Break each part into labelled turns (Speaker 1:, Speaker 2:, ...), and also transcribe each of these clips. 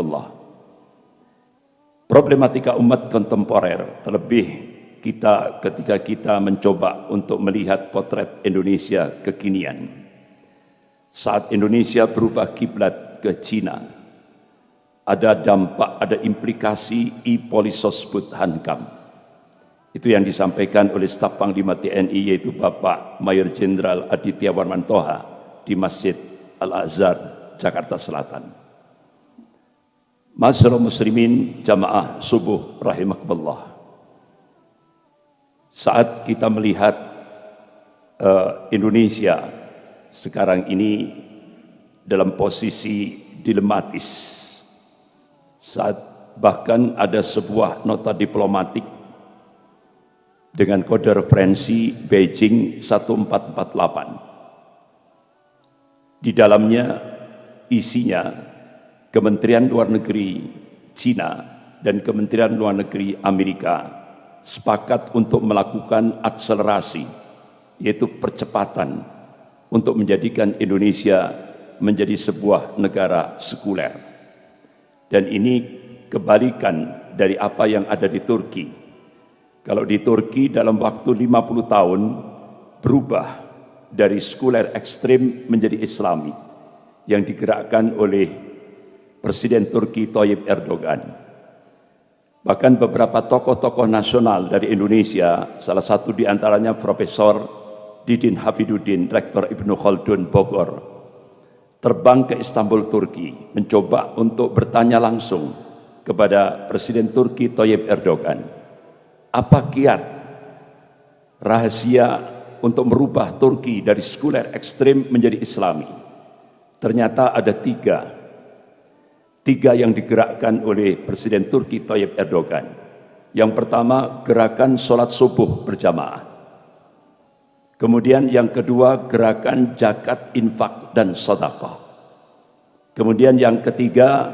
Speaker 1: rahimakumullah. Problematika umat kontemporer, terlebih ketika kita mencoba untuk melihat potret Indonesia kekinian. Saat Indonesia berubah kiblat ke Cina, ada dampak, ada implikasi Polisos Hankam. Itu yang disampaikan oleh Staf Panglima TNI, yaitu Bapak Mayor Jenderal Aditya Warmantoha di Masjid Al-Azhar, Jakarta Selatan. Ma'asyiral muslimin jamaah subuh rahimakumullah. Saat kita melihat Indonesia sekarang ini dalam posisi dilematis, saat bahkan ada sebuah nota diplomatik dengan kode referensi Beijing 1448. Di dalamnya isinya Kementerian Luar Negeri Cina dan Kementerian Luar Negeri Amerika sepakat untuk melakukan akselerasi, yaitu percepatan untuk menjadikan Indonesia menjadi sebuah negara sekuler. Dan ini kebalikan dari apa yang ada di Turki. Kalau di Turki dalam waktu 50 tahun berubah dari sekuler ekstrim menjadi Islami yang digerakkan oleh Presiden Turki Tayyip Erdogan. Bahkan beberapa tokoh-tokoh nasional dari Indonesia, salah satu di antaranya Profesor Didin Hafiduddin, Rektor Ibnu Khaldun Bogor, terbang ke Istanbul, Turki, mencoba untuk bertanya langsung kepada Presiden Turki Tayyip Erdogan. Apa kiat rahasia untuk merubah Turki dari sekuler ekstrim menjadi Islami? Ternyata ada tiga yang digerakkan oleh Presiden Turki Tayyip Erdogan. Yang pertama, gerakan sholat subuh berjamaah. Kemudian yang kedua, gerakan zakat, infak, dan sedekah. Kemudian yang ketiga,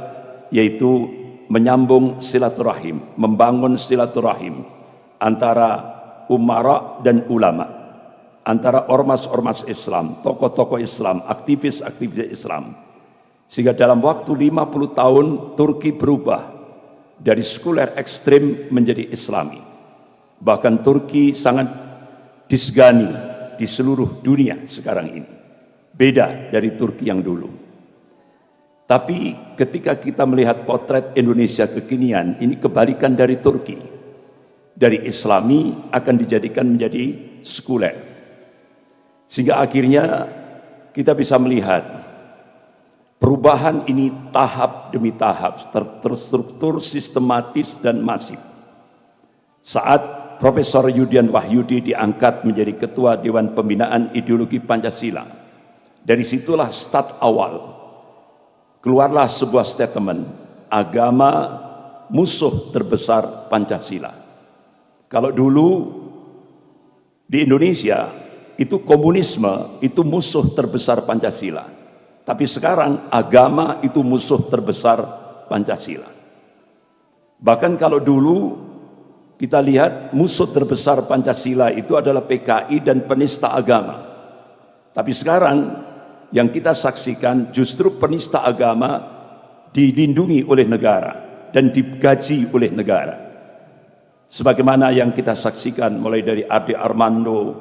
Speaker 1: yaitu menyambung silaturahim, membangun silaturahim antara umara dan ulama, antara ormas-ormas Islam, tokoh-tokoh Islam, aktivis-aktivis Islam. Sehingga dalam waktu 50 tahun Turki berubah dari sekuler ekstrim menjadi Islami. Bahkan Turki sangat disegani di seluruh dunia sekarang ini. Beda dari Turki yang dulu. Tapi ketika kita melihat potret Indonesia kekinian, ini kebalikan dari Turki. Dari Islami akan dijadikan menjadi sekuler. Sehingga akhirnya kita bisa melihat perubahan ini tahap demi tahap, terstruktur, sistematis, dan masif. Saat Profesor Yudian Wahyudi diangkat menjadi Ketua Dewan Pembinaan Ideologi Pancasila, dari situlah start awal. Keluarlah sebuah statement, agama musuh terbesar Pancasila. Kalau dulu di Indonesia itu komunisme itu musuh terbesar Pancasila. Tapi sekarang agama itu musuh terbesar Pancasila. Bahkan kalau dulu kita lihat musuh terbesar Pancasila itu adalah PKI dan penista agama. Tapi sekarang yang kita saksikan justru penista agama dilindungi oleh negara dan digaji oleh negara. Sebagaimana yang kita saksikan mulai dari Ade Armando,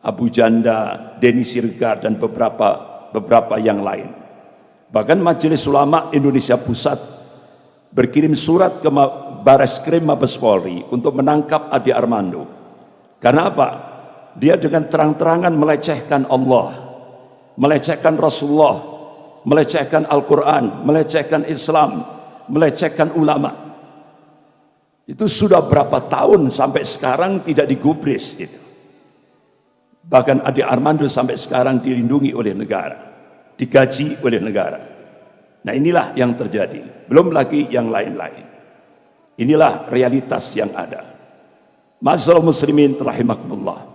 Speaker 1: Abu Janda, Denny Siregar, dan beberapa yang lain. Bahkan Majelis Ulama Indonesia Pusat berkirim surat ke Bareskrim Mabes Polri untuk menangkap Ade Armando. Karena apa? Dia dengan terang-terangan melecehkan Allah, melecehkan Rasulullah, melecehkan Al-Quran, melecehkan Islam, melecehkan ulama. Itu sudah berapa tahun sampai sekarang tidak digubris gitu. Bahkan Ade Armando sampai sekarang dilindungi oleh negara, digaji oleh negara. Nah inilah yang terjadi, belum lagi yang lain-lain. Inilah realitas yang ada. Ma'asyiral muslimin rahimakumullah.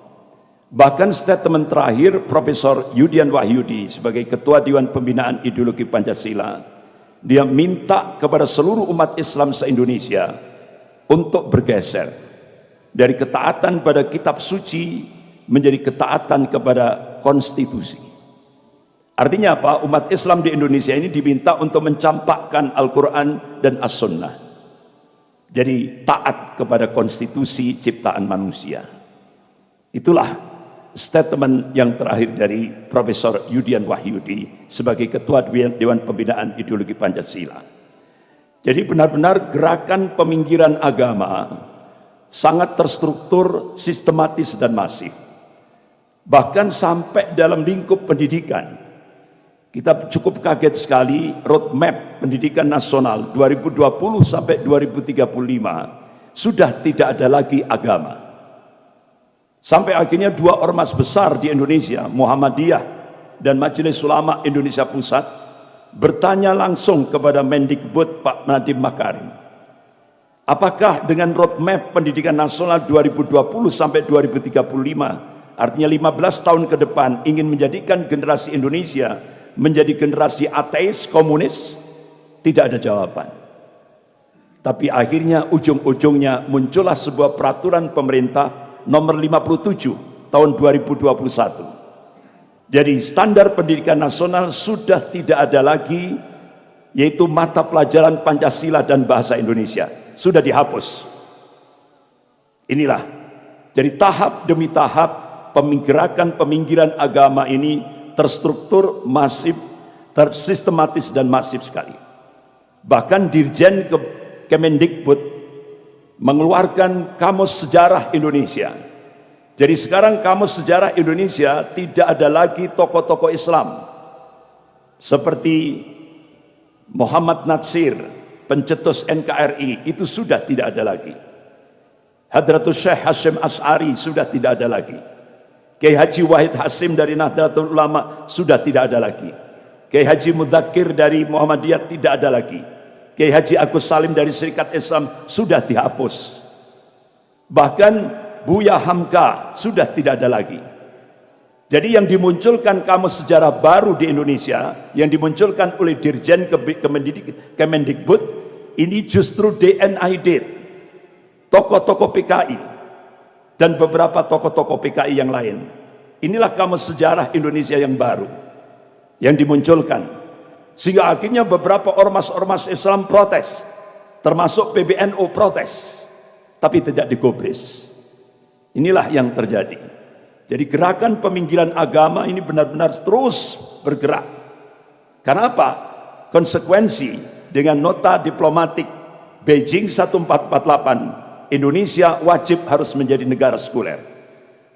Speaker 1: Bahkan statement terakhir Profesor Yudian Wahyudi sebagai Ketua Dewan Pembinaan Ideologi Pancasila, dia minta kepada seluruh umat Islam se-Indonesia untuk bergeser dari ketaatan pada kitab suci menjadi ketaatan kepada konstitusi. Artinya apa? Umat Islam di Indonesia ini diminta untuk mencampakkan Al-Quran dan As-Sunnah. Jadi taat kepada konstitusi ciptaan manusia. Itulah statement yang terakhir dari Profesor Yudian Wahyudi sebagai Ketua Dewan Pembinaan Ideologi Pancasila. Jadi benar-benar gerakan peminggiran agama sangat terstruktur, sistematis dan masif. Bahkan sampai dalam lingkup pendidikan. Kita cukup kaget sekali roadmap pendidikan nasional 2020 sampai 2035 sudah tidak ada lagi agama. Sampai akhirnya dua ormas besar di Indonesia, Muhammadiyah dan Majelis Ulama Indonesia Pusat, bertanya langsung kepada Mendikbud Pak Nadiem Makarim, apakah dengan roadmap pendidikan nasional 2020 sampai 2035, artinya 15 tahun ke depan, ingin menjadikan generasi Indonesia menjadi generasi ateis, komunis? Tidak ada jawaban. Tapi akhirnya ujung-ujungnya muncullah sebuah peraturan pemerintah nomor 57 tahun 2021. Jadi standar pendidikan nasional sudah tidak ada lagi, yaitu mata pelajaran Pancasila dan bahasa Indonesia. Sudah dihapus. Inilah. Jadi tahap demi tahap gerakan peminggiran agama ini terstruktur, masif, tersistematis dan masif sekali. Bahkan Dirjen Kemendikbud mengeluarkan Kamus Sejarah Indonesia. Jadi sekarang Kamus Sejarah Indonesia tidak ada lagi tokoh-tokoh Islam seperti Muhammad Natsir, pencetus NKRI, itu sudah tidak ada lagi. Hadratus Syekh Hasyim Asy'ari sudah tidak ada lagi. Kiai Haji Wahid Hasim dari Nahdlatul Ulama sudah tidak ada lagi. Kiai Haji Mudzakkir dari Muhammadiyah tidak ada lagi. Kiai Haji Agus Salim dari Serikat Islam sudah dihapus. Bahkan Buya Hamka sudah tidak ada lagi. Jadi yang dimunculkan kamus sejarah baru di Indonesia, yang dimunculkan oleh Dirjen Kemendikbud, ini justru DNID, tokoh-tokoh PKI dan beberapa tokoh-tokoh PKI yang lain. Inilah kamus sejarah Indonesia yang baru yang dimunculkan, sehingga akhirnya beberapa ormas-ormas Islam protes, termasuk PBNU protes, tapi tidak digubris. Inilah yang terjadi. Jadi gerakan peminggiran agama ini benar-benar terus bergerak. Karena apa? Konsekuensi dengan nota diplomatik Beijing 1448, Indonesia wajib harus menjadi negara sekuler.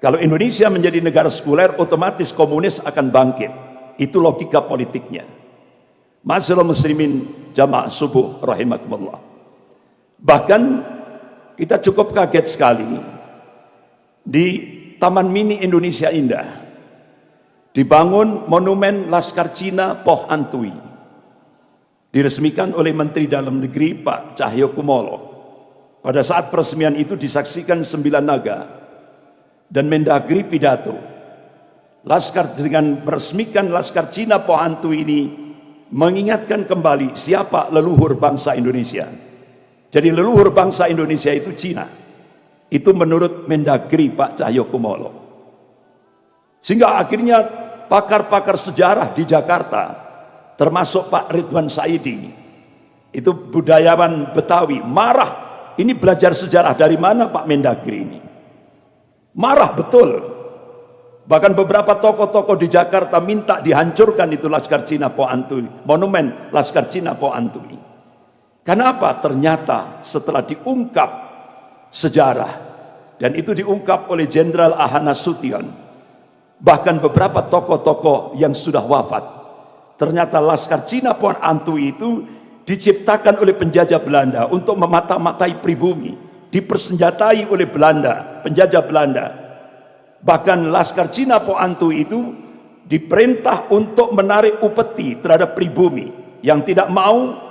Speaker 1: Kalau Indonesia menjadi negara sekuler, otomatis komunis akan bangkit. Itu logika politiknya. Ma'asyiral muslimin jamaah subuh rahimakumullah. Bahkan kita cukup kaget sekali di Taman Mini Indonesia Indah dibangun monumen Laskar Cina Poh Antui, diresmikan oleh Menteri Dalam Negeri Pak Cahyokumolo. Pada saat peresmian itu disaksikan 9 naga dan Mendagri pidato. Laskar, dengan meresmikan Laskar Cina Poh Antui ini mengingatkan kembali siapa leluhur bangsa Indonesia. Jadi leluhur bangsa Indonesia itu Cina. Itu menurut Mendagri Pak Cahyokumolo. Sehingga akhirnya pakar-pakar sejarah di Jakarta, termasuk Pak Ridwan Saidi, itu budayawan Betawi, marah. Ini belajar sejarah dari mana Pak Mendagri ini? Marah betul. Bahkan beberapa tokoh-tokoh di Jakarta minta dihancurkan itu Laskar Cina Poh Antui, monumen Laskar Cina Poh Antui. Kenapa? Ternyata setelah diungkap sejarah, dan itu diungkap oleh Jenderal Ahana Sution, bahkan beberapa tokoh-tokoh yang sudah wafat, ternyata Laskar Cina Poh Antui itu diciptakan oleh penjajah Belanda untuk memata-matai pribumi, dipersenjatai oleh Belanda, penjajah Belanda. Bahkan Laskar Cina Poh Antui itu diperintah untuk menarik upeti terhadap pribumi, yang tidak mau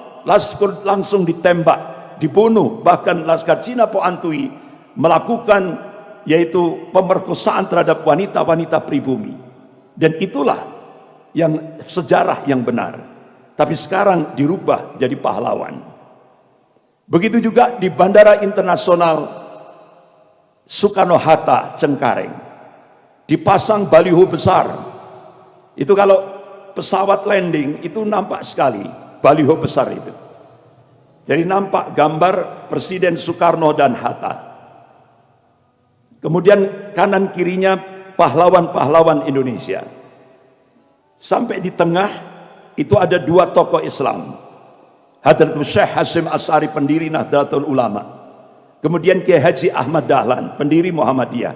Speaker 1: langsung ditembak, dibunuh. Bahkan Laskar Cina Poh Antui melakukan yaitu pemerkosaan terhadap wanita-wanita pribumi. Dan itulah yang sejarah yang benar. Tapi sekarang dirubah jadi pahlawan. Begitu juga di Bandara Internasional Soekarno-Hatta Cengkareng, dipasang baliho besar. Itu kalau pesawat landing itu nampak sekali baliho besar itu. Jadi nampak gambar Presiden Soekarno dan Hatta. Kemudian kanan kirinya pahlawan-pahlawan Indonesia. Sampai di tengah itu ada dua tokoh Islam. Hadratul Syekh Hasyim Asy'ari, pendiri Nahdlatul Ulama. Kemudian Kiai Haji Ahmad Dahlan, pendiri Muhammadiyah.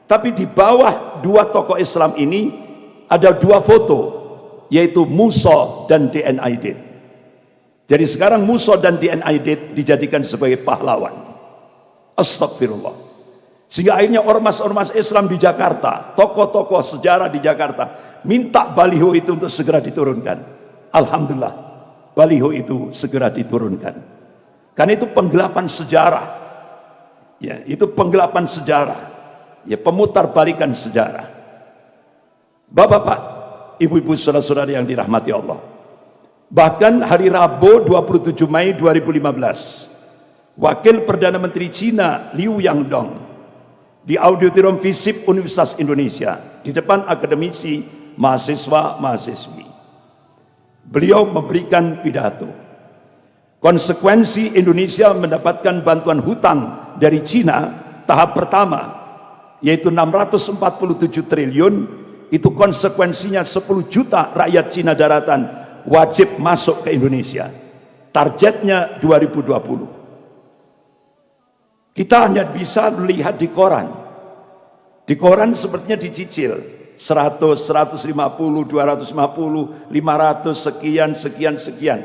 Speaker 1: Tapi di bawah dua tokoh Islam ini ada dua foto, yaitu Musa dan DN Aidit. Jadi sekarang Musa dan DN Aidit dijadikan sebagai pahlawan. Astagfirullah. Sehingga akhirnya ormas-ormas Islam di Jakarta, tokoh-tokoh sejarah di Jakarta, minta baliho itu untuk segera diturunkan. Alhamdulillah, baliho itu segera diturunkan. Karena itu penggelapan sejarah. Ya, itu penggelapan sejarah. Ya, pemutar balikan sejarah. Bapak-bapak, ibu-ibu, saudara-saudara yang dirahmati Allah. Bahkan hari Rabu 27 Mei 2015, Wakil Perdana Menteri Cina Liu Yangdong di Auditorium FISIP Universitas Indonesia di depan akademisi, mahasiswa-mahasiswi. Beliau memberikan pidato. Konsekuensi Indonesia mendapatkan bantuan hutang dari Cina tahap pertama, yaitu 647 triliun, itu konsekuensinya 10 juta rakyat Cina daratan wajib masuk ke Indonesia. Targetnya 2020. Kita hanya bisa melihat di koran. Di koran sepertinya dicicil 100, 150, 250, 500, sekian.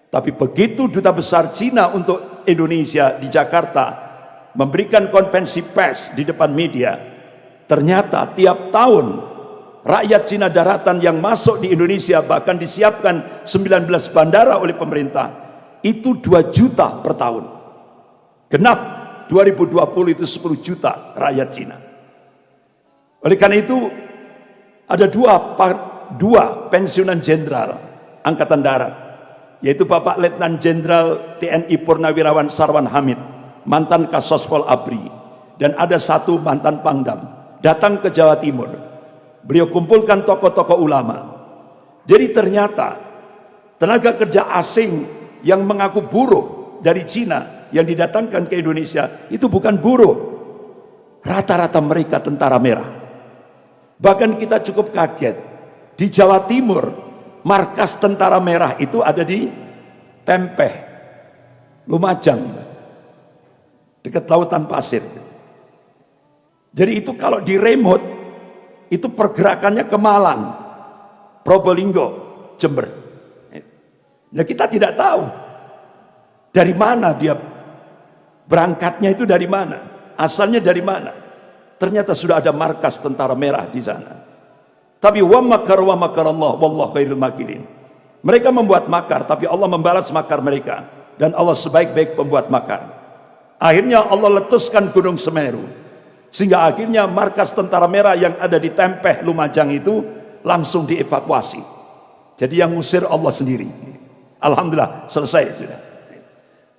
Speaker 1: Tapi begitu Duta Besar Cina untuk Indonesia di Jakarta memberikan konferensi pers di depan media, ternyata tiap tahun rakyat Cina daratan yang masuk di Indonesia, bahkan disiapkan 19 bandara oleh pemerintah, itu 2 juta per tahun. Genap 2020 itu 10 juta rakyat Cina. Oleh karena itu ada dua pensiunan jenderal Angkatan Darat, yaitu Bapak Letnan Jenderal TNI Purnawirawan Sarwan Hamid, mantan Kasospol ABRI, dan ada satu mantan Pangdam, datang ke Jawa Timur. Beliau kumpulkan tokoh-tokoh ulama. Jadi ternyata tenaga kerja asing yang mengaku buruh dari Cina yang didatangkan ke Indonesia itu bukan buruh. Rata-rata mereka tentara merah. Bahkan kita cukup kaget. Di Jawa Timur, markas tentara merah itu ada di Tempeh, Lumajang, dekat lautan pasir. Jadi itu kalau di remote, itu pergerakannya ke Malang, Probolinggo, Jember. Nah, kita tidak tahu dari mana dia berangkatnya, itu dari mana, asalnya dari mana. Ternyata sudah ada markas tentara merah di sana. Tapi wa makar Allah wallahu khairul makirin. Mereka membuat makar, tapi Allah membalas makar mereka, dan Allah sebaik-baik pembuat makar. Akhirnya Allah letuskan Gunung Semeru, sehingga akhirnya markas tentara merah yang ada di Tempeh, Lumajang itu langsung dievakuasi. Jadi yang ngusir Allah sendiri. Alhamdulillah, selesai sudah.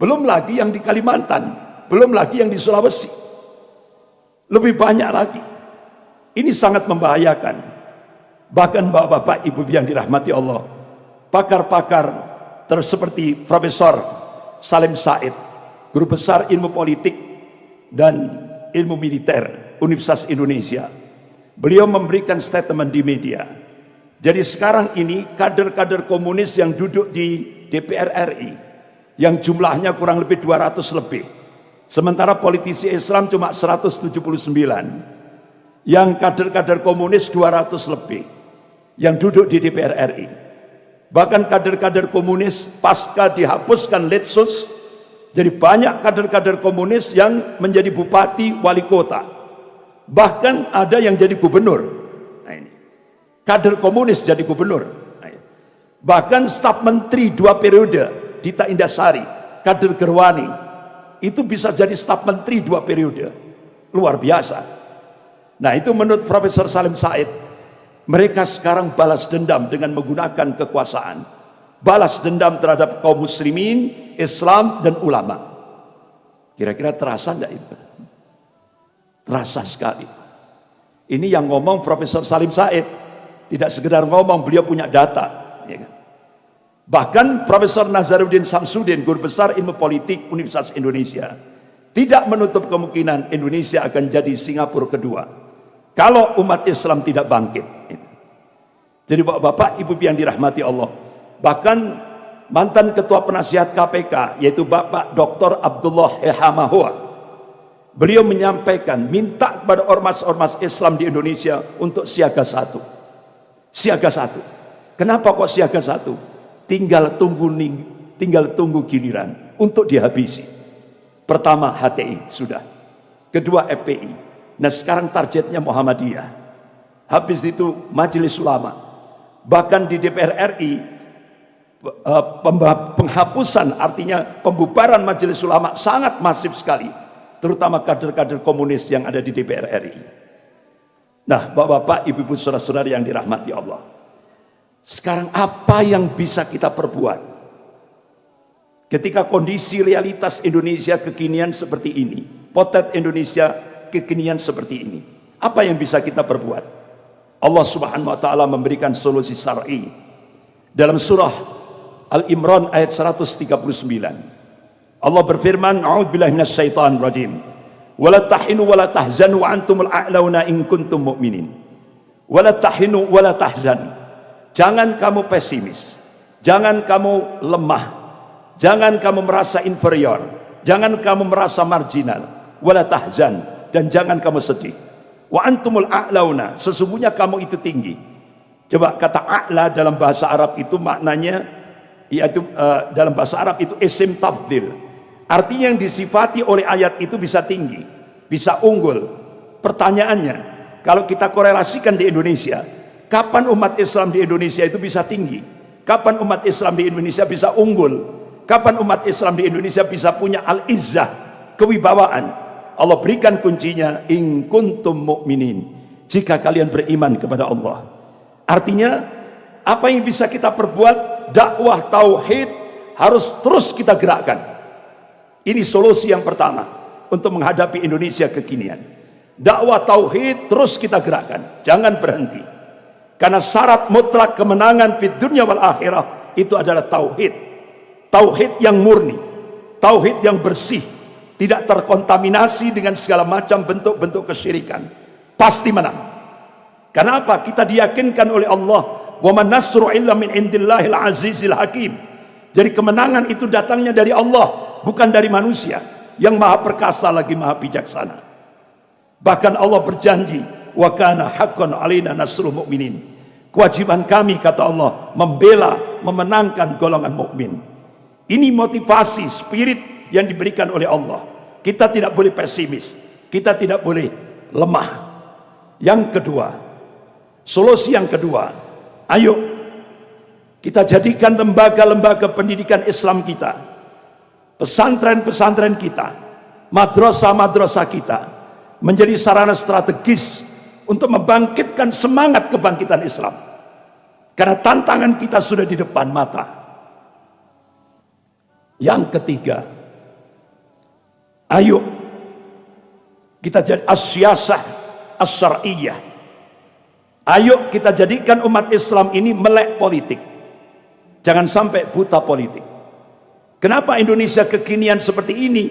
Speaker 1: Belum lagi yang di Kalimantan, belum lagi yang di Sulawesi. Lebih banyak lagi. Ini sangat membahayakan. Bahkan bapak-bapak, ibu yang dirahmati Allah, pakar-pakar seperti Profesor Salim Said, guru besar ilmu politik dan ilmu militer Universitas Indonesia, beliau memberikan statement di media. Jadi sekarang ini kader-kader komunis yang duduk di DPR RI, yang jumlahnya kurang lebih 200 lebih, sementara politisi Islam cuma 179, yang kader-kader komunis 200 lebih yang duduk di DPR RI. Bahkan kader-kader komunis pasca dihapuskan Litsus, jadi banyak kader-kader komunis yang menjadi bupati, wali kota, bahkan ada yang jadi gubernur. Nah, ini kader komunis jadi gubernur. Nah, bahkan staf menteri 2 periode, Dita Indasari, kader Gerwani, itu bisa jadi staf menteri 2 periode. Luar biasa. Nah, itu menurut Profesor Salim Said. Mereka sekarang balas dendam dengan menggunakan kekuasaan. Balas dendam terhadap kaum muslimin, Islam, dan ulama. Kira-kira terasa enggak itu? Terasa sekali. Ini yang ngomong Profesor Salim Said. Tidak sekedar ngomong, beliau punya data. Ya kan? Bahkan Profesor Nazaruddin Samsudin, guru besar ilmu politik Universitas Indonesia, tidak menutup kemungkinan Indonesia akan jadi Singapura kedua kalau umat Islam tidak bangkit. Jadi bapak-bapak, ibu yang dirahmati Allah, bahkan mantan ketua penasihat KPK yaitu Bapak Dr. Abdullah Ehamahua, beliau menyampaikan minta kepada ormas-ormas Islam di Indonesia untuk siaga satu. Siaga satu. Kenapa kok siaga satu? Tinggal tunggu giliran untuk dihabisi. Pertama HTI sudah, kedua FPI, nah sekarang targetnya Muhammadiyah, habis itu Majelis Ulama, bahkan di DPR RI penghapusan, artinya pembubaran Majelis Ulama sangat masif sekali, terutama kader-kader komunis yang ada di DPR RI. Nah bapak-bapak, ibu-ibu, saudara-saudari yang dirahmati Allah, sekarang apa yang bisa kita perbuat ketika kondisi realitas Indonesia kekinian seperti ini, potret Indonesia kekinian seperti ini? Apa yang bisa kita perbuat? Allah Subhanahu wa taala memberikan solusi syar'i dalam surah Al-Imran ayat 139. Allah berfirman, a'udzubillahi minasyaitonir rajim. Wala tahinu wala tahzanu wa antumul a'launa in kuntum mu'minin. Wala tahinu wala tahzan. Jangan kamu pesimis, jangan kamu lemah, jangan kamu merasa inferior, jangan kamu merasa marginal, wala tahzan, dan jangan kamu sedih. Wa antumul a'launa, sesungguhnya kamu itu tinggi. Coba kata a'la dalam bahasa Arab itu maknanya, yaitu dalam bahasa Arab itu isim tafdil. Artinya yang disifati oleh ayat itu bisa tinggi, bisa unggul. Pertanyaannya, kalau kita korelasikan di Indonesia, kapan umat Islam di Indonesia itu bisa tinggi? Kapan umat Islam di Indonesia bisa unggul? Kapan umat Islam di Indonesia bisa punya al-izzah, kewibawaan? Allah berikan kuncinya, in kuntum mu'minin, jika kalian beriman kepada Allah. Artinya apa yang bisa kita perbuat? Dakwah tauhid harus terus kita gerakkan. Ini solusi yang pertama untuk menghadapi Indonesia kekinian. Dakwah tauhid terus kita gerakkan, jangan berhenti. Karena syarat mutlak kemenangan fid dunya wal akhirah itu adalah tauhid. Tauhid yang murni, tauhid yang bersih, tidak terkontaminasi dengan segala macam bentuk-bentuk kesyirikan. Pasti menang. Kenapa? Kita diyakinkan oleh Allah, wa man nasru illa min indillahil azizil hakim. Jadi kemenangan itu datangnya dari Allah, bukan dari manusia yang maha perkasa lagi maha bijaksana. Bahkan Allah berjanji, wa kana haqqan alaina nasrul mu'minin. Kewajiban kami, kata Allah, membela, memenangkan golongan mukmin. Ini motivasi, spirit yang diberikan oleh Allah. Kita tidak boleh pesimis, kita tidak boleh lemah. Yang kedua, solusi yang kedua, ayo kita jadikan lembaga-lembaga pendidikan Islam kita, pesantren-pesantren kita, madrasah-madrasah kita menjadi sarana strategis untuk membangkitkan semangat kebangkitan Islam. Karena tantangan kita sudah di depan mata. Yang ketiga, ayo kita jadi as-siyasah as-syar'iyyah. Ayo kita jadikan umat Islam ini melek politik. Jangan sampai buta politik. Kenapa Indonesia kekinian seperti ini?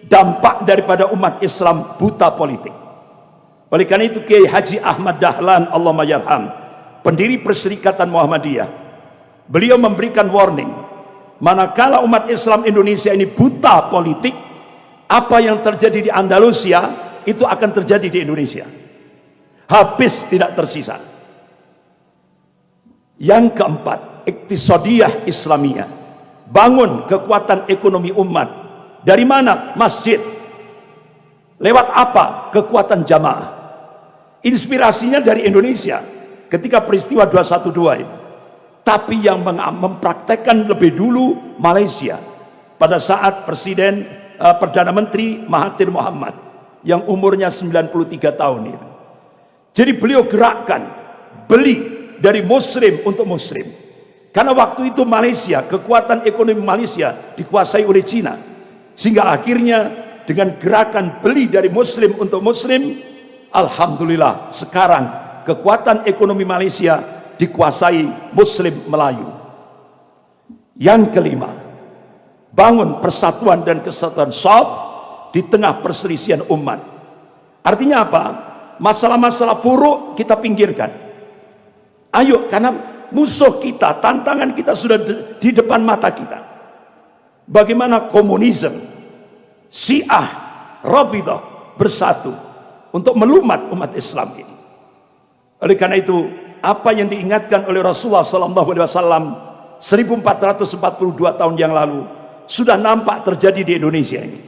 Speaker 1: Dampak daripada umat Islam buta politik. Oleh karena itu Kiai Haji Ahmad Dahlan Allahumma yarham, pendiri Perserikatan Muhammadiyah, beliau memberikan warning, manakala umat Islam Indonesia ini buta politik, apa yang terjadi di Andalusia itu akan terjadi di Indonesia. Habis tidak tersisa. Yang keempat, iktisadiyah Islamiyah, bangun kekuatan ekonomi umat. Dari mana? Masjid. Lewat apa? Kekuatan jamaah. Inspirasinya dari Indonesia ketika peristiwa 212 itu. Tapi yang mempraktekkan lebih dulu Malaysia pada saat Presiden Perdana Menteri Mahathir Mohamad yang umurnya 93 tahun itu. Jadi beliau gerakkan, beli dari muslim untuk muslim. Karena waktu itu Malaysia, kekuatan ekonomi Malaysia dikuasai oleh Cina. Sehingga akhirnya dengan gerakan beli dari muslim untuk muslim, alhamdulillah sekarang kekuatan ekonomi Malaysia dikuasai Muslim Melayu. Yang kelima, bangun persatuan dan kesatuan shaf di tengah perselisihan umat. Artinya apa? Masalah-masalah furu kita pinggirkan. Ayo, karena musuh kita, tantangan kita sudah di depan mata kita. Bagaimana komunisme, Syiah, Rafidah bersatu untuk melumat umat Islam ini. Oleh karena itu, apa yang diingatkan oleh Rasulullah SAW 1442 tahun yang lalu sudah nampak terjadi di Indonesia ini.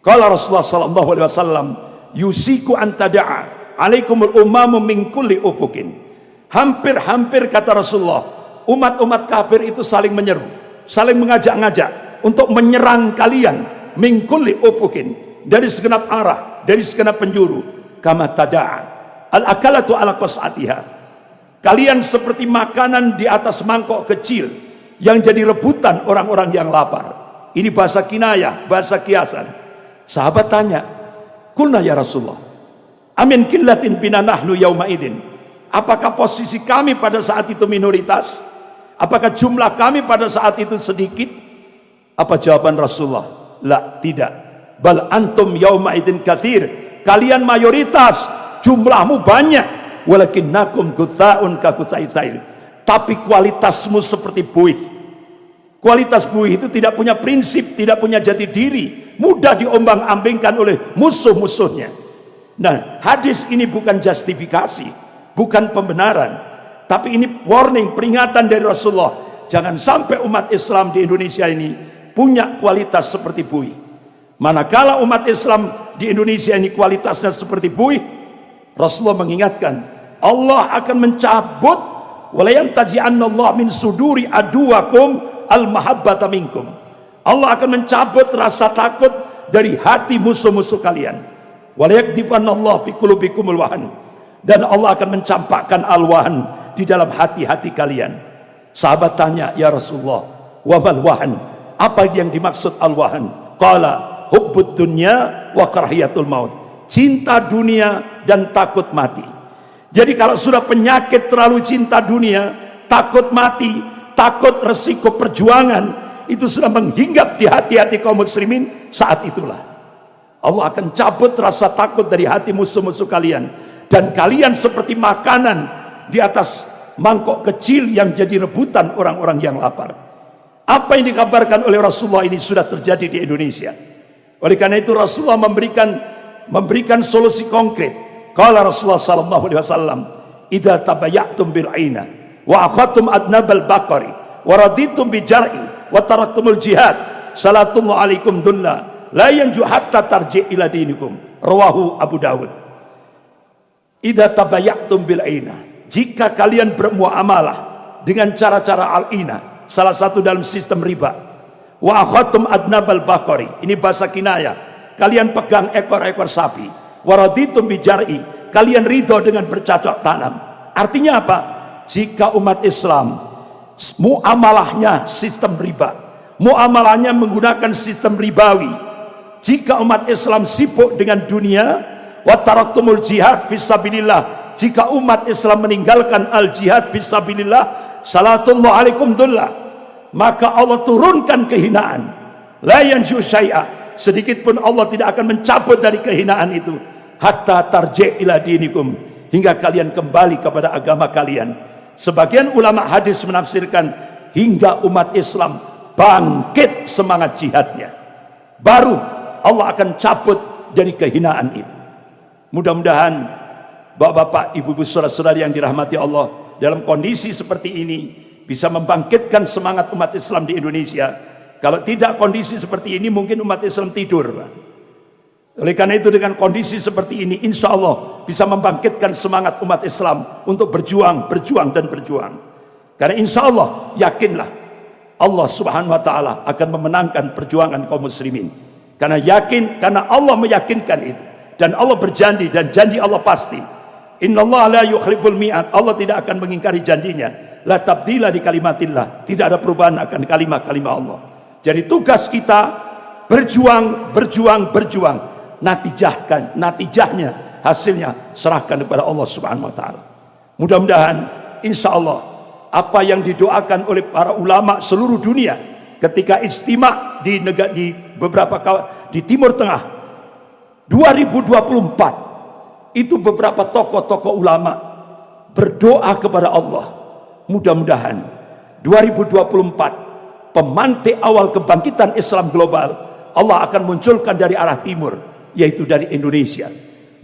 Speaker 1: Kalau Rasulullah SAW, yusiku antada'a alaikumul umamu min kulli ufukin. Hampir-hampir kata Rasulullah, umat-umat kafir itu saling menyeru, saling mengajak-ngajak untuk menyerang kalian min kulli ufukin, dari segenap arah, dari segenap penjuru. Kama tada'a al-akalatu ala qas'atiha. Kalian seperti makanan di atas mangkok kecil yang jadi rebutan orang-orang yang lapar. Ini bahasa kinayah, bahasa kiasan. Sahabat tanya, "Qulna ya Rasulullah, amin killatin bina nahnu yauma idin." Apakah posisi kami pada saat itu minoritas? Apakah jumlah kami pada saat itu sedikit? Apa jawaban Rasulullah? La, tidak. Bal antum yauma idin katsir. Kalian mayoritas, jumlahmu banyak. Walakinnakum gutsa'un ka gutsa'il tsair. Tapi kualitasmu seperti buih. Kualitas buih itu tidak punya prinsip, tidak punya jati diri, mudah diombang-ambingkan oleh musuh-musuhnya. Nah, hadis ini bukan justifikasi, bukan pembenaran, tapi ini warning, peringatan dari Rasulullah. Jangan sampai umat Islam di Indonesia ini punya kualitas seperti buih. Manakala umat Islam di Indonesia ini kualitasnya seperti buih, Rasulullah mengingatkan, Allah akan mencabut, walayan taji'annallah min suduri aduwakum al-mahabbata minkum. Allah akan mencabut rasa takut dari hati musuh-musuh kalian. Walayakdifanallah fi qulubikumul wahan. Dan Allah akan mencampakkan al-wahan di dalam hati-hati kalian. Sahabat tanya, ya Rasulullah, wa mal wahan? Apa yang dimaksud al-wahan? Qala hubbud dunya wa karahiyatul maut. Cinta dunia dan takut mati. Jadi kalau sudah penyakit terlalu cinta dunia, takut mati, takut resiko perjuangan, itu sudah menghinggap di hati-hati kaum muslimin, saat itulah Allah akan cabut rasa takut dari hati musuh-musuh kalian. Dan kalian seperti makanan di atas mangkok kecil yang jadi rebutan orang-orang yang lapar. Apa yang dikabarkan oleh Rasulullah ini sudah terjadi di Indonesia. Oleh karena itu Rasulullah memberikan solusi konkret. Qala Rasulullah sallallahu alaihi wasallam, "Idza tabayatum bil aina wa akhadtum adnabal baqari wa raditum bi jar'i wa taraktumul jihad, salatullah alaikum dulla la yanju hatta tarji' ila dinikum." Rawahu Abu Dawud. Idza tabayatum bil aina, jika kalian bermuamalah dengan cara-cara al-ina, salah satu dalam sistem riba. Wa akhadtum adnabal baqari, ini bahasa kinayah, kalian pegang ekor-ekor sapi. Waraditum bijar'i, kalian ridho dengan bercocok tanam. Artinya apa? Jika umat Islam muamalahnya sistem riba, muamalahnya menggunakan sistem ribawi, jika umat Islam sibuk dengan dunia, wa taraktumul jihad fisabilillah, jika umat Islam meninggalkan al jihad fisabilillah, salatullah alaikum dullah, maka Allah turunkan kehinaan. La yanju syai'a, sedikit pun Allah tidak akan mencabut dari kehinaan itu. Hatta tarji' ila dinikum, hingga kalian kembali kepada agama kalian. Sebagian ulama hadis menafsirkan hingga umat Islam bangkit semangat jihadnya, baru Allah akan cabut dari kehinaan itu. Mudah-mudahan bapak-bapak, ibu-ibu, saudara-saudari yang dirahmati Allah, dalam kondisi seperti ini bisa membangkitkan semangat umat Islam di Indonesia. Kalau tidak kondisi seperti ini, mungkin umat Islam tidur. Oleh karena itu dengan kondisi seperti ini, insya Allah bisa membangkitkan semangat umat Islam untuk berjuang, dan berjuang. Karena insya Allah, yakinlah Allah subhanahu wa ta'ala akan memenangkan perjuangan kaum muslimin. Karena Allah meyakinkan itu. Dan Allah berjanji, dan janji Allah pasti. Innallaha la yukhliful mi'ad, Allah tidak akan mengingkari janjinya. La tabdila di kalimatillah, tidak ada perubahan akan kalimat-kalimat Allah. Jadi tugas kita berjuang. Natijahnya, hasilnya serahkan kepada Allah subhanahu wa ta'ala. Mudah-mudahan insya Allah apa yang didoakan oleh para ulama seluruh dunia ketika istimewa di di Timur Tengah 2024, itu beberapa tokoh-tokoh ulama berdoa kepada Allah, mudah-mudahan 2024 pemantik awal kebangkitan Islam global Allah akan munculkan dari arah timur, yaitu dari Indonesia.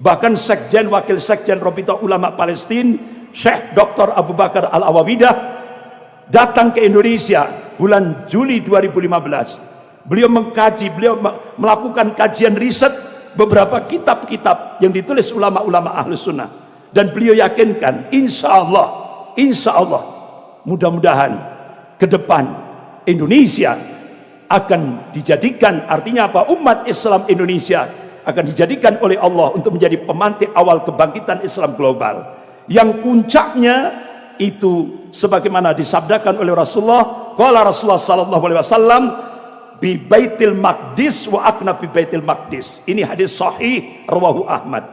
Speaker 1: Bahkan Sekjen Wakil Sekjen Rabithah Ulama Palestina Syekh Dr. Abu Bakar Al-Awawidah datang ke Indonesia bulan Juli 2015. Beliau mengkaji, beliau melakukan kajian riset beberapa kitab-kitab yang ditulis ulama-ulama Ahlus Sunnah, dan beliau yakinkan insya Allah mudah-mudahan ke depan Indonesia akan dijadikan, artinya apa, umat Islam Indonesia akan dijadikan oleh Allah untuk menjadi pemantik awal kebangkitan Islam global, yang puncaknya itu sebagaimana disabdakan oleh Rasulullah, qala Rasulullah sallallahu alaihi wasallam bi Baitil Maqdis wa akna fi Baitil Maqdis. Ini hadis sahih rawahu Ahmad.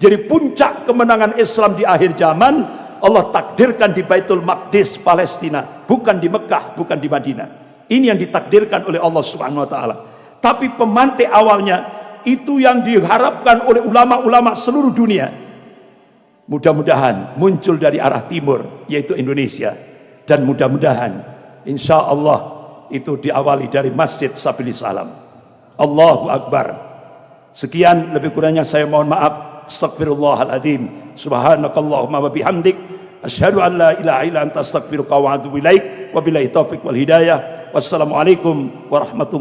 Speaker 1: Jadi puncak kemenangan Islam di akhir zaman Allah takdirkan di Baitul Maqdis Palestina, bukan di Mekah, bukan di Madinah. Ini yang ditakdirkan oleh Allah Subhanahu wa taala. Tapi pemantik awalnya itu yang diharapkan oleh ulama-ulama seluruh dunia. Mudah-mudahan muncul dari arah timur, yaitu Indonesia, dan mudah-mudahan insya Allah itu diawali dari Masjid Sabilis Salam. Allahu Akbar. Sekian, lebih kurangnya saya mohon maaf. Astaghfirullahaladzim. Subhanakallahumma wa bihamdik, asyhadu an la ilaha illa anta astaghfiruka wa atubu ilaik. Wabillahi taufiq wal hidayah. Wassalamualaikum warahmatullahi wabarakatuh.